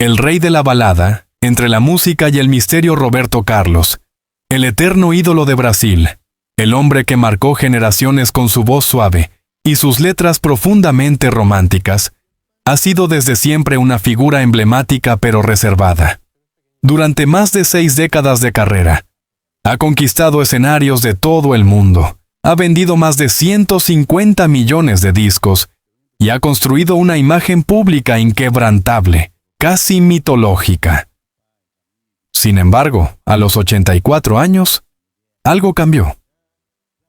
El rey de la balada, entre la música y el misterio Roberto Carlos, el eterno ídolo de Brasil, el hombre que marcó generaciones con su voz suave y sus letras profundamente románticas, ha sido desde siempre una figura emblemática pero reservada. Durante más de 6 décadas de carrera, ha conquistado escenarios de todo el mundo, ha vendido más de 150 millones de discos y ha construido una imagen pública inquebrantable, casi mitológica. Sin embargo, a los 84 años, algo cambió.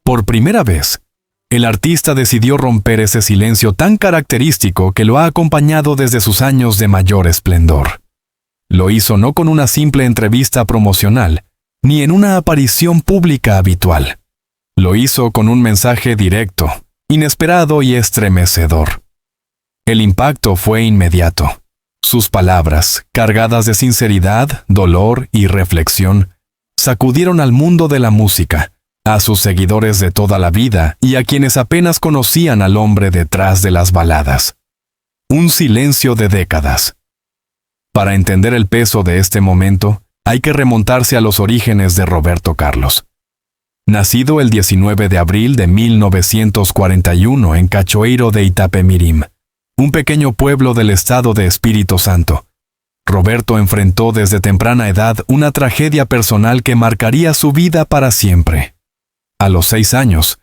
Por primera vez, el artista decidió romper ese silencio tan característico que lo ha acompañado desde sus años de mayor esplendor. Lo hizo no con una simple entrevista promocional, ni en una aparición pública habitual. Lo hizo con un mensaje directo, inesperado y estremecedor. El impacto fue inmediato. Sus palabras, cargadas de sinceridad, dolor y reflexión, sacudieron al mundo de la música, a sus seguidores de toda la vida y a quienes apenas conocían al hombre detrás de las baladas. Un silencio de décadas. Para entender el peso de este momento, hay que remontarse a los orígenes de Roberto Carlos. Nacido el 19 de abril de 1941 en Cachoeiro de Itapemirim, un pequeño pueblo del estado de Espírito Santo, Roberto enfrentó desde temprana edad una tragedia personal que marcaría su vida para siempre. A los 6 años,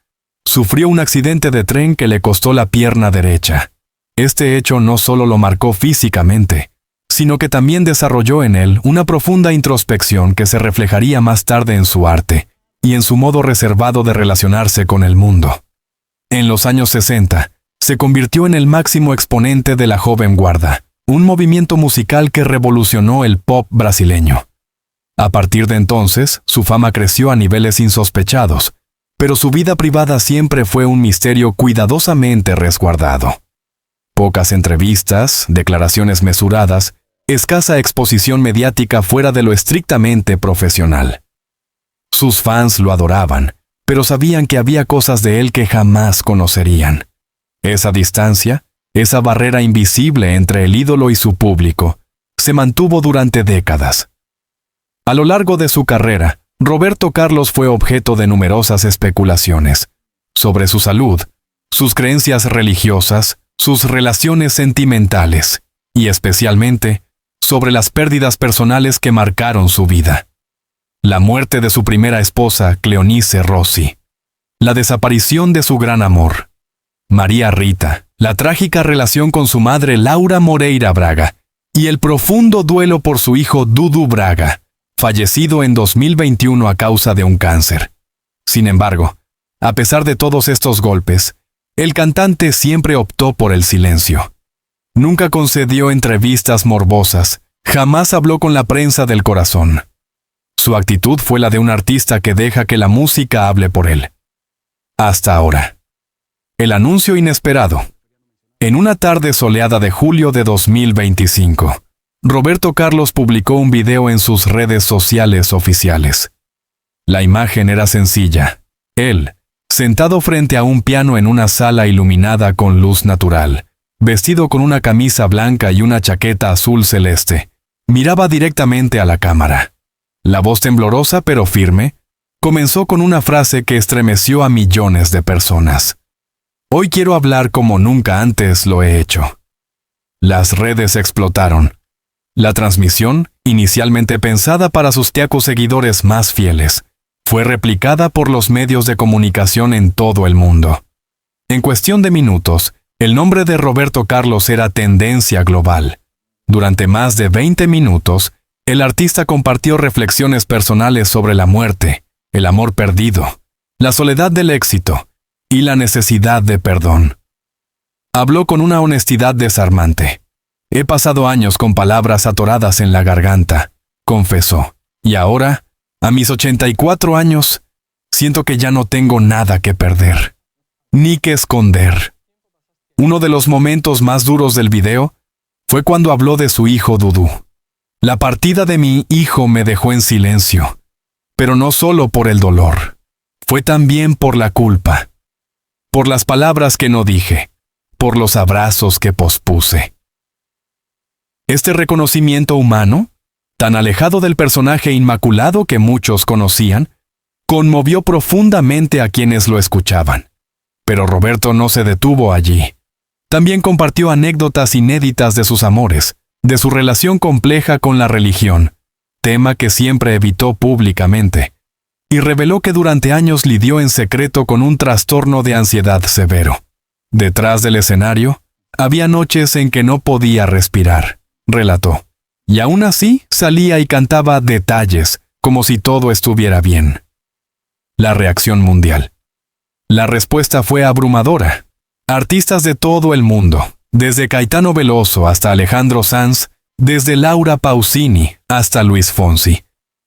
sufrió un accidente de tren que le costó la pierna derecha. Este hecho no solo lo marcó físicamente, sino que también desarrolló en él una profunda introspección que se reflejaría más tarde en su arte y en su modo reservado de relacionarse con el mundo. En los años 60, se convirtió en el máximo exponente de la Joven Guarda, un movimiento musical que revolucionó el pop brasileño. A partir de entonces, su fama creció a niveles insospechados, pero su vida privada siempre fue un misterio cuidadosamente resguardado. Pocas entrevistas, declaraciones mesuradas, escasa exposición mediática fuera de lo estrictamente profesional. Sus fans lo adoraban, pero sabían que había cosas de él que jamás conocerían. Esa distancia, esa barrera invisible entre el ídolo y su público, se mantuvo durante décadas. A lo largo de su carrera, Roberto Carlos fue objeto de numerosas especulaciones sobre su salud, sus creencias religiosas, sus relaciones sentimentales y, especialmente, sobre las pérdidas personales que marcaron su vida. La muerte de su primera esposa, Cleonice Rossi. La desaparición de su gran amor, María Rita. La trágica relación con su madre, Laura Moreira Braga. Y el profundo duelo por su hijo, Dudu Braga, fallecido en 2021 a causa de un cáncer. Sin embargo, a pesar de todos estos golpes, el cantante siempre optó por el silencio. Nunca concedió entrevistas morbosas, jamás habló con la prensa del corazón. Su actitud fue la de un artista que deja que la música hable por él. Hasta ahora. El anuncio inesperado. En una tarde soleada de julio de 2025, Roberto Carlos publicó un video en sus redes sociales oficiales. La imagen era sencilla. Él, sentado frente a un piano en una sala iluminada con luz natural, vestido con una camisa blanca y una chaqueta azul celeste, miraba directamente a la cámara. La voz temblorosa pero firme comenzó con una frase que estremeció a millones de personas. Hoy quiero hablar como nunca antes lo he hecho. Las redes explotaron. La transmisión, inicialmente pensada para sus tiacos seguidores más fieles, fue replicada por los medios de comunicación en todo el mundo. En cuestión de minutos, el nombre de Roberto Carlos era tendencia global. Durante más de 20 minutos, el artista compartió reflexiones personales sobre la muerte, el amor perdido, la soledad del éxito y la necesidad de perdón. Habló con una honestidad desarmante. He pasado años con palabras atoradas en la garganta, confesó, y ahora, a mis 84 años, siento que ya no tengo nada que perder, ni que esconder. Uno de los momentos más duros del video fue cuando habló de su hijo Dudu. La partida de mi hijo me dejó en silencio, pero no solo por el dolor, fue también por la culpa, por las palabras que no dije, por los abrazos que pospuse. Este reconocimiento humano, tan alejado del personaje inmaculado que muchos conocían, conmovió profundamente a quienes lo escuchaban. Pero Roberto no se detuvo allí. También compartió anécdotas inéditas de sus amores, de su relación compleja con la religión, tema que siempre evitó públicamente, y reveló que durante años lidió en secreto con un trastorno de ansiedad severo. Detrás del escenario, había noches en que no podía respirar, relató, y aún así salía y cantaba detalles, como si todo estuviera bien. La reacción mundial. La respuesta fue abrumadora. Artistas de todo el mundo, desde Caetano Veloso hasta Alejandro Sanz, desde Laura Pausini hasta Luis Fonsi,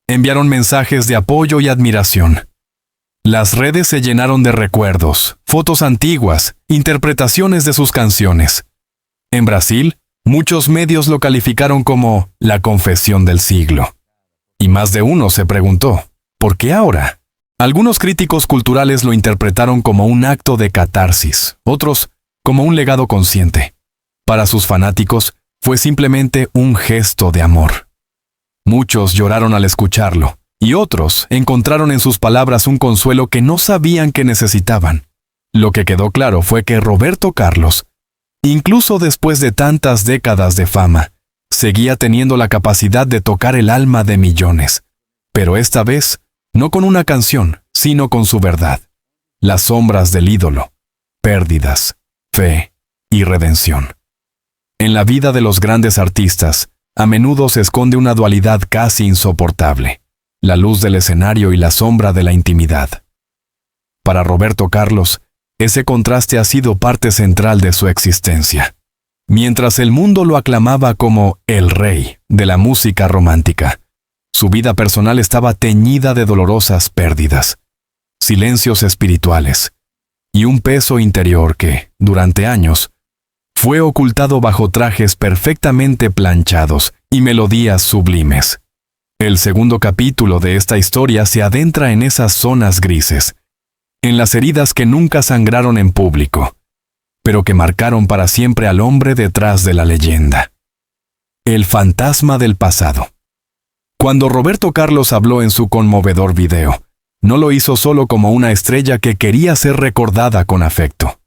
enviaron mensajes de apoyo y admiración. Las redes se llenaron de recuerdos, fotos antiguas, interpretaciones de sus canciones. En Brasil, muchos medios lo calificaron como la confesión del siglo. Y más de uno se preguntó, ¿por qué ahora? Algunos críticos culturales lo interpretaron como un acto de catarsis, otros como un legado consciente. Para sus fanáticos, fue simplemente un gesto de amor. Muchos lloraron al escucharlo, y otros encontraron en sus palabras un consuelo que no sabían que necesitaban. Lo que quedó claro fue que Roberto Carlos, incluso después de tantas décadas de fama, seguía teniendo la capacidad de tocar el alma de millones. Pero esta vez, no con una canción, sino con su verdad. Las sombras del ídolo, pérdidas, fe y redención. En la vida de los grandes artistas, a menudo se esconde una dualidad casi insoportable, la luz del escenario y la sombra de la intimidad. Para Roberto Carlos, ese contraste ha sido parte central de su existencia. Mientras el mundo lo aclamaba como el rey de la música romántica, su vida personal estaba teñida de dolorosas pérdidas, silencios espirituales y un peso interior que, durante años, fue ocultado bajo trajes perfectamente planchados y melodías sublimes. El segundo capítulo de esta historia se adentra en esas zonas grises, en las heridas que nunca sangraron en público, pero que marcaron para siempre al hombre detrás de la leyenda. El fantasma del pasado. Cuando Roberto Carlos habló en su conmovedor video, no lo hizo solo como una estrella que quería ser recordada con afecto.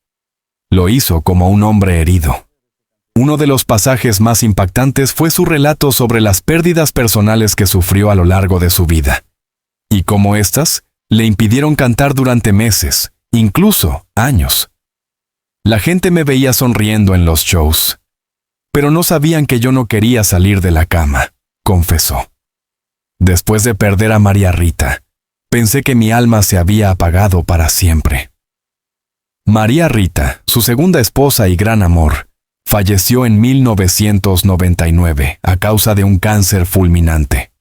Lo hizo como un hombre herido. Uno de los pasajes más impactantes fue su relato sobre las pérdidas personales que sufrió a lo largo de su vida, y cómo éstas le impidieron cantar durante meses, incluso años. La gente me veía sonriendo en los shows, pero no sabían que yo no quería salir de la cama, confesó. Después de perder a María Rita, pensé que mi alma se había apagado para siempre. María Rita, su segunda esposa y gran amor, falleció en 1999 a causa de un cáncer fulminante.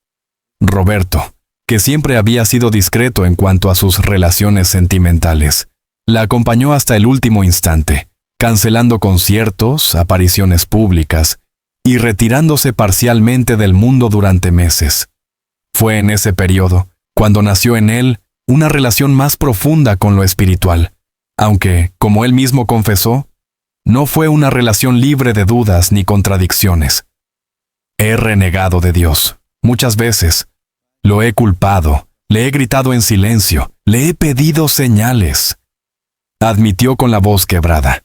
Roberto, que siempre había sido discreto en cuanto a sus relaciones sentimentales, la acompañó hasta el último instante, cancelando conciertos, apariciones públicas y retirándose parcialmente del mundo durante meses. Fue en ese periodo cuando nació en él una relación más profunda con lo espiritual, aunque, como él mismo confesó, no fue una relación libre de dudas ni contradicciones. He renegado de Dios, muchas veces. Lo he culpado, le he gritado en silencio, le he pedido señales. Admitió con la voz quebrada.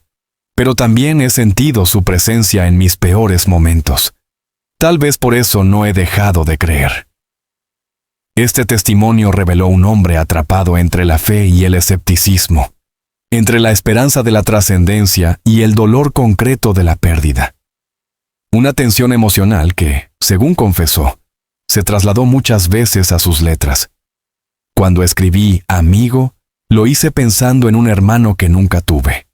Pero también he sentido su presencia en mis peores momentos. Tal vez por eso no he dejado de creer. Este testimonio reveló un hombre atrapado entre la fe y el escepticismo, entre la esperanza de la trascendencia y el dolor concreto de la pérdida. Una tensión emocional que, según confesó, se trasladó muchas veces a sus letras. Cuando escribí Amigo, lo hice pensando en un hermano que nunca tuve.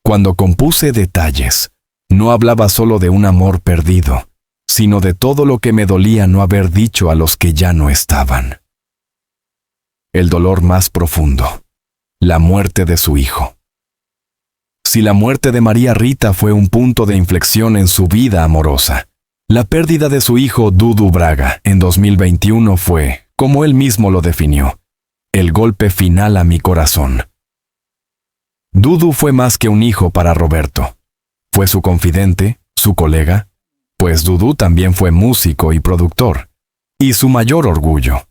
Cuando compuse Detalles, no hablaba solo de un amor perdido, sino de todo lo que me dolía no haber dicho a los que ya no estaban. El dolor más profundo, la muerte de su hijo. Si la muerte de María Rita fue un punto de inflexión en su vida amorosa, la pérdida de su hijo Dudu Braga en 2021 fue, como él mismo lo definió, el golpe final a mi corazón. Dudu fue más que un hijo para Roberto. Fue su confidente, su colega, pues Dudu también fue músico y productor, y su mayor orgullo.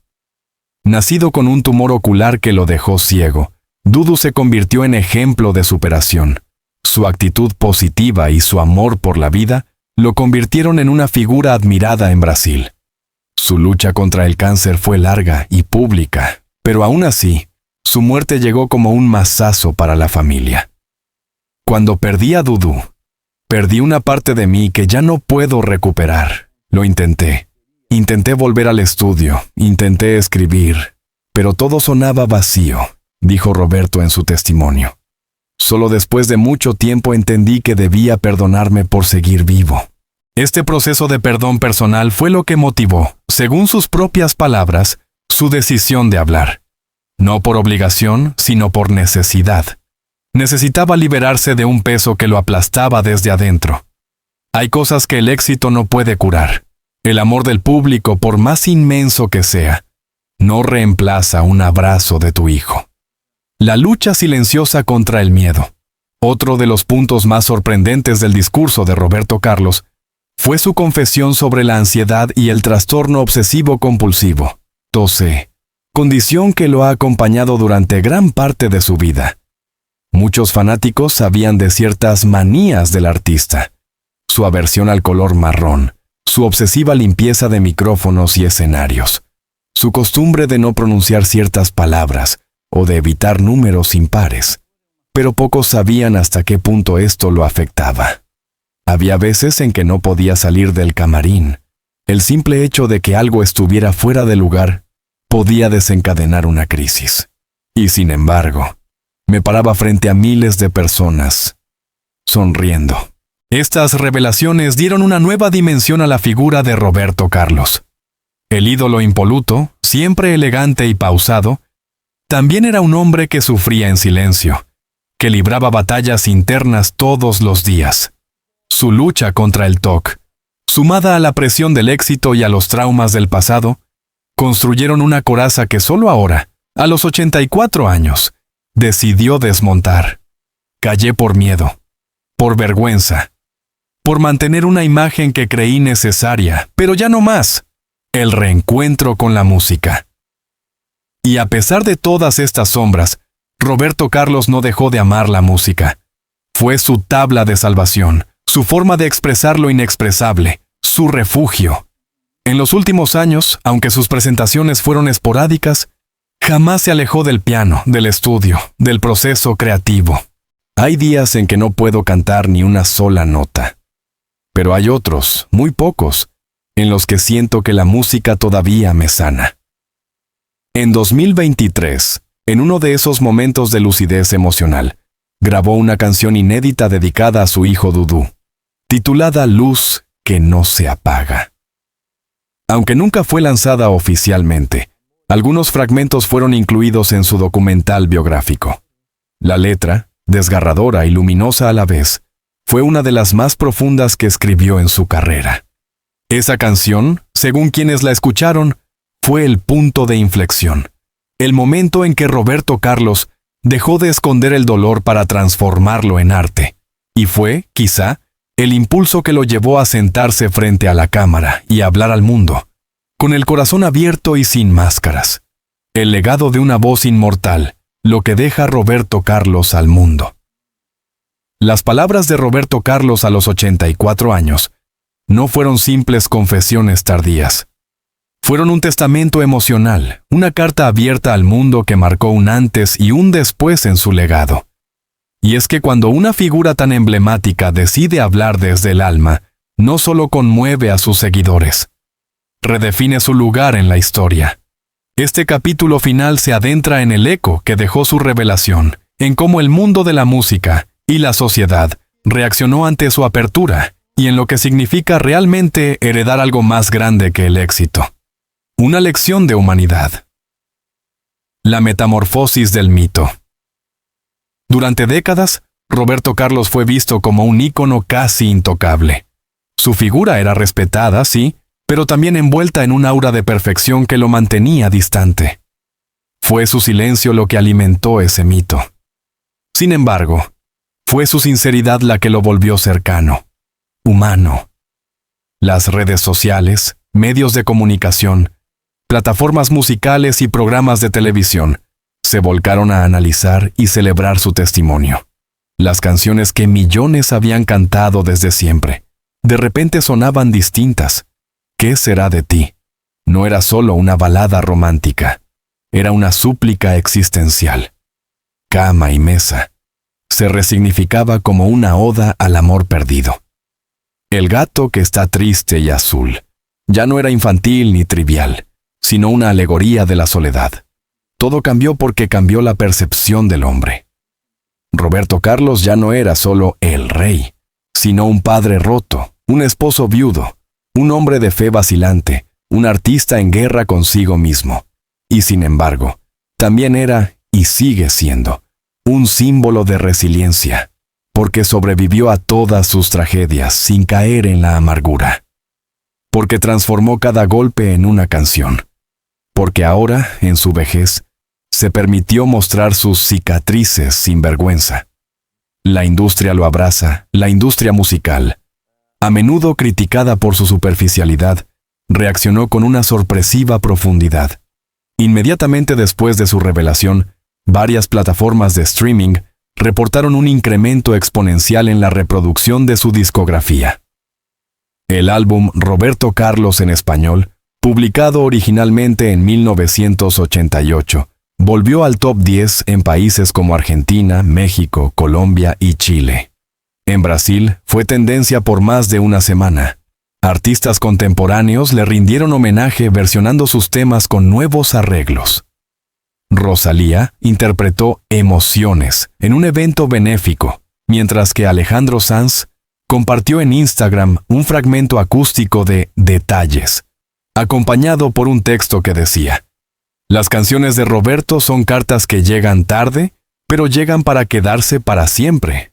Nacido con un tumor ocular que lo dejó ciego, Dudu se convirtió en ejemplo de superación. Su actitud positiva y su amor por la vida lo convirtieron en una figura admirada en Brasil. Su lucha contra el cáncer fue larga y pública, pero aún así, su muerte llegó como un mazazo para la familia. Cuando perdí a Dudu, perdí una parte de mí que ya no puedo recuperar. Lo intenté. Intenté volver al estudio, intenté escribir, pero todo sonaba vacío, dijo Roberto en su testimonio. Solo después de mucho tiempo entendí que debía perdonarme por seguir vivo. Este proceso de perdón personal fue lo que motivó, según sus propias palabras, su decisión de hablar. No por obligación, sino por necesidad. Necesitaba liberarse de un peso que lo aplastaba desde adentro. Hay cosas que el éxito no puede curar. El amor del público, por más inmenso que sea, no reemplaza un abrazo de tu hijo. La lucha silenciosa contra el miedo. Otro de los puntos más sorprendentes del discurso de Roberto Carlos fue su confesión sobre la ansiedad y el trastorno obsesivo-compulsivo, TOC, condición que lo ha acompañado durante gran parte de su vida. Muchos fanáticos sabían de ciertas manías del artista: su aversión al color marrón, su obsesiva limpieza de micrófonos y escenarios, su costumbre de no pronunciar ciertas palabras o de evitar números impares, pero pocos sabían hasta qué punto esto lo afectaba. Había veces en que no podía salir del camarín. El simple hecho de que algo estuviera fuera de lugar podía desencadenar una crisis. Y sin embargo, me paraba frente a miles de personas, sonriendo. Estas revelaciones dieron una nueva dimensión a la figura de Roberto Carlos. El ídolo impoluto, siempre elegante y pausado, también era un hombre que sufría en silencio, que libraba batallas internas todos los días. Su lucha contra el TOC, sumada a la presión del éxito y a los traumas del pasado, construyeron una coraza que solo ahora, a los 84 años, decidió desmontar. Callé por miedo, por vergüenza, por mantener una imagen que creí necesaria, pero ya no más: el reencuentro con la música. Y a pesar de todas estas sombras, Roberto Carlos no dejó de amar la música. Fue su tabla de salvación, su forma de expresar lo inexpresable, su refugio. En los últimos años, aunque sus presentaciones fueron esporádicas, jamás se alejó del piano, del estudio, del proceso creativo. Hay días en que no puedo cantar ni una sola nota. Pero hay otros, muy pocos, en los que siento que la música todavía me sana. En 2023, en uno de esos momentos de lucidez emocional, grabó una canción inédita dedicada a su hijo Dudu, titulada Luz que no se apaga. Aunque nunca fue lanzada oficialmente, algunos fragmentos fueron incluidos en su documental biográfico. La letra, desgarradora y luminosa a la vez, fue una de las más profundas que escribió en su carrera. Esa canción, según quienes la escucharon, fue el punto de inflexión, el momento en que Roberto Carlos dejó de esconder el dolor para transformarlo en arte, y fue, quizá, el impulso que lo llevó a sentarse frente a la cámara y hablar al mundo, con el corazón abierto y sin máscaras. El legado de una voz inmortal, lo que deja Roberto Carlos al mundo. Las palabras de Roberto Carlos a los 84 años no fueron simples confesiones tardías. Fueron un testamento emocional, una carta abierta al mundo que marcó un antes y un después en su legado. Y es que cuando una figura tan emblemática decide hablar desde el alma, no solo conmueve a sus seguidores, redefine su lugar en la historia. Este capítulo final se adentra en el eco que dejó su revelación, en cómo el mundo de la música y la sociedad reaccionó ante su apertura, y en lo que significa realmente heredar algo más grande que el éxito. Una lección de humanidad. La metamorfosis del mito. Durante décadas, Roberto Carlos fue visto como un ícono casi intocable. Su figura era respetada, sí, pero también envuelta en un aura de perfección que lo mantenía distante. Fue su silencio lo que alimentó ese mito. Sin embargo, fue su sinceridad la que lo volvió cercano, humano. Las redes sociales, medios de comunicación, plataformas musicales y programas de televisión se volcaron a analizar y celebrar su testimonio. Las canciones que millones habían cantado desde siempre, de repente sonaban distintas. ¿Qué será de ti? No era solo una balada romántica, era una súplica existencial. Cama y mesa se resignificaba como una oda al amor perdido. El gato que está triste y azul ya no era infantil ni trivial, sino una alegoría de la soledad. Todo cambió porque cambió la percepción del hombre. Roberto Carlos ya no era solo el rey, sino un padre roto, un esposo viudo, un hombre de fe vacilante, un artista en guerra consigo mismo. Y sin embargo, también era, y sigue siendo, un símbolo de resiliencia, porque sobrevivió a todas sus tragedias sin caer en la amargura. Porque transformó cada golpe en una canción. Porque ahora, en su vejez, se permitió mostrar sus cicatrices sin vergüenza. La industria lo abraza, la industria musical. A menudo criticada por su superficialidad, reaccionó con una sorpresiva profundidad. Inmediatamente después de su revelación, varias plataformas de streaming reportaron un incremento exponencial en la reproducción de su discografía. El álbum Roberto Carlos en español, publicado originalmente en 1988, volvió al top 10 en países como Argentina, México, Colombia y Chile. En Brasil fue tendencia por más de una semana. Artistas contemporáneos le rindieron homenaje versionando sus temas con nuevos arreglos. Rosalía interpretó Emociones en un evento benéfico, mientras que Alejandro Sanz compartió en Instagram un fragmento acústico de Detalles, acompañado por un texto que decía: las canciones de Roberto son cartas que llegan tarde, pero llegan para quedarse para siempre.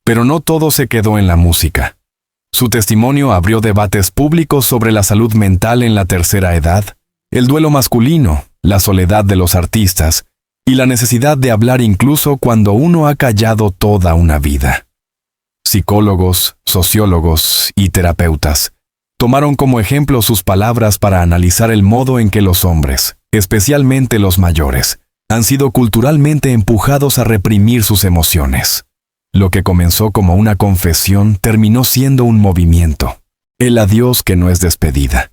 Pero no todo se quedó en la música. Su testimonio abrió debates públicos sobre la salud mental en la tercera edad, el duelo masculino, la soledad de los artistas y la necesidad de hablar incluso cuando uno ha callado toda una vida. Psicólogos, sociólogos y terapeutas tomaron como ejemplo sus palabras para analizar el modo en que los hombres, especialmente los mayores, han sido culturalmente empujados a reprimir sus emociones. Lo que comenzó como una confesión terminó siendo un movimiento, el adiós que no es despedida.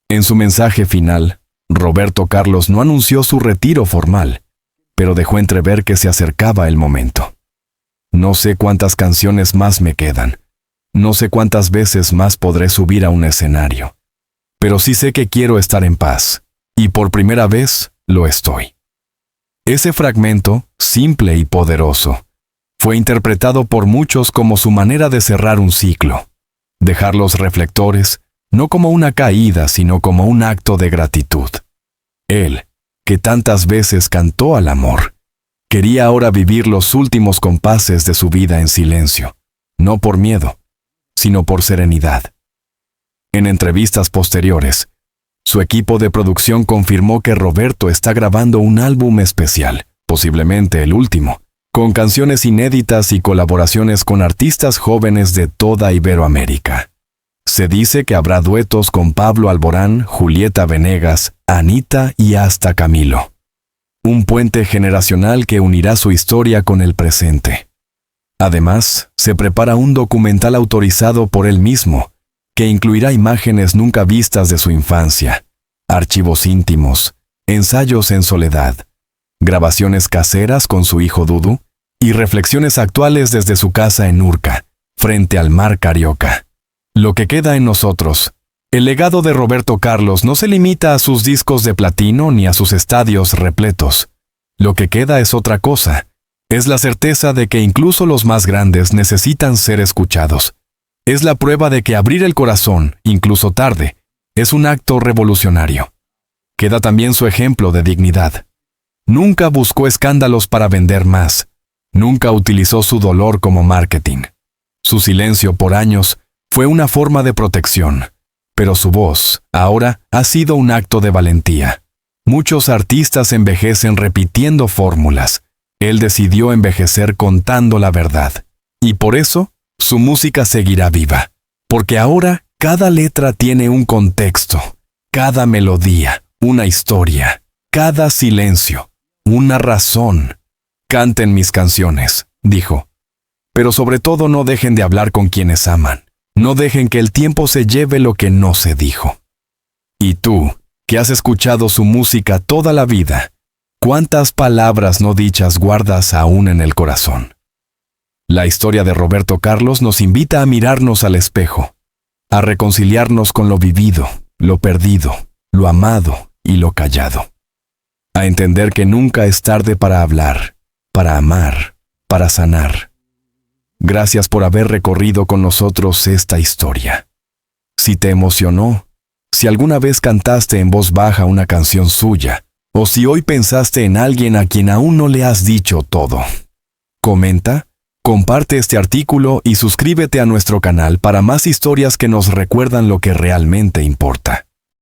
En su mensaje final, Roberto Carlos no anunció su retiro formal, pero dejó entrever que se acercaba el momento. No sé cuántas canciones más me quedan, no sé cuántas veces más podré subir a un escenario, pero sí sé que quiero estar en paz, y por primera vez lo estoy. Ese fragmento, simple y poderoso, fue interpretado por muchos como su manera de cerrar un ciclo, dejar los reflectores, no como una caída, sino como un acto de gratitud. Él, que tantas veces cantó al amor, quería ahora vivir los últimos compases de su vida en silencio, no por miedo, sino por serenidad. En entrevistas posteriores, su equipo de producción confirmó que Roberto está grabando un álbum especial, posiblemente el último, con canciones inéditas y colaboraciones con artistas jóvenes de toda Iberoamérica. Se dice que habrá duetos con Pablo Alborán, Julieta Venegas, Anita y hasta Camilo. Un puente generacional que unirá su historia con el presente. Además, se prepara un documental autorizado por él mismo, que incluirá imágenes nunca vistas de su infancia, archivos íntimos, ensayos en soledad, grabaciones caseras con su hijo Dudu y reflexiones actuales desde su casa en Urca, frente al mar Carioca. Lo que queda en nosotros. El legado de Roberto Carlos no se limita a sus discos de platino ni a sus estadios repletos. Lo que queda es otra cosa. Es la certeza de que incluso los más grandes necesitan ser escuchados. Es la prueba de que abrir el corazón, incluso tarde, es un acto revolucionario. Queda también su ejemplo de dignidad. Nunca buscó escándalos para vender más. Nunca utilizó su dolor como marketing. Su silencio por años fue una forma de protección, pero su voz, ahora, ha sido un acto de valentía. Muchos artistas envejecen repitiendo fórmulas. Él decidió envejecer contando la verdad. Y por eso, su música seguirá viva. Porque ahora, Cada letra tiene un contexto, cada melodía, una historia, cada silencio, una razón. Canten mis canciones, dijo. Pero sobre todo no dejen de hablar con quienes aman. No dejen que el tiempo se lleve lo que no se dijo. Y tú, que has escuchado su música toda la vida, ¿cuántas palabras no dichas guardas aún en el corazón? La historia de Roberto Carlos nos invita a mirarnos al espejo, a reconciliarnos con lo vivido, lo perdido, lo amado y lo callado. A entender que nunca es tarde para hablar, para amar, para sanar. Gracias por haber recorrido con nosotros esta historia. Si te emocionó, si alguna vez cantaste en voz baja una canción suya, o si hoy pensaste en alguien a quien aún no le has dicho todo, comenta, comparte este artículo y suscríbete a nuestro canal para más historias que nos recuerdan lo que realmente importa.